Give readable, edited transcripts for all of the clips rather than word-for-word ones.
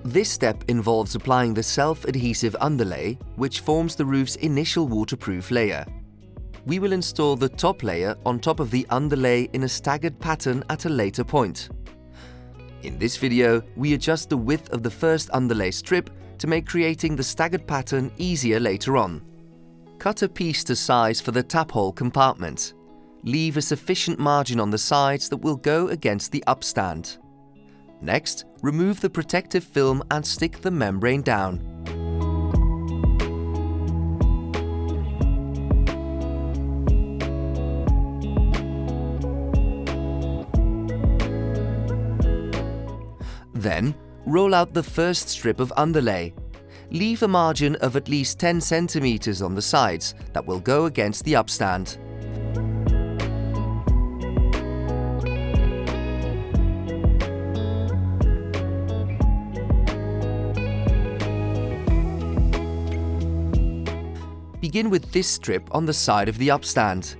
This step involves applying the self-adhesive underlay, which forms the roof's initial waterproof layer. We will install the top layer on top of the underlay in a staggered pattern at a later point. In this video, we adjust the width of the first underlay strip to make creating the staggered pattern easier later on. Cut a piece to size for the tap hole compartment. Leave a sufficient margin on the sides that will go against the upstand. Next, remove the protective film and stick the membrane down. Then, roll out the first strip of underlay. Leave a margin of at least 10 cm on the sides that will go against the upstand. Begin with this strip on the side of the upstand.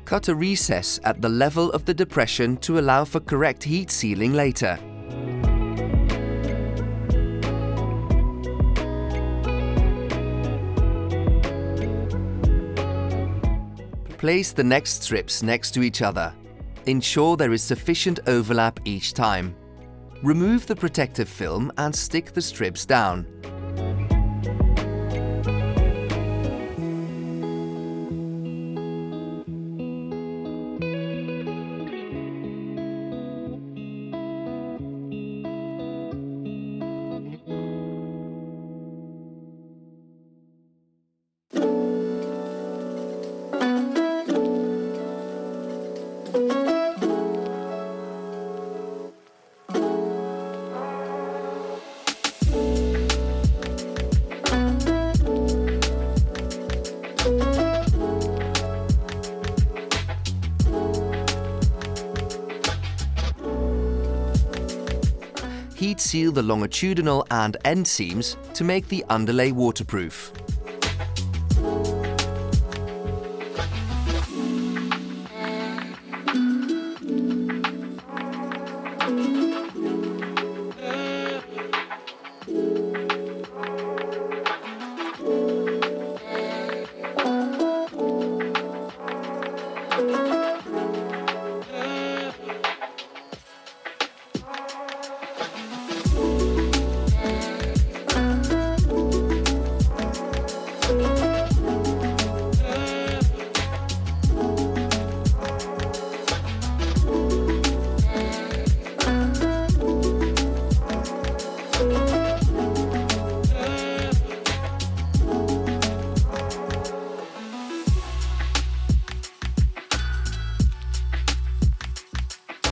Cut a recess at the level of the depression to allow for correct heat sealing later. Place the next strips next to each other. Ensure there is sufficient overlap each time. Remove the protective film and stick the strips down. Heat seal the longitudinal and end seams to make the underlay waterproof.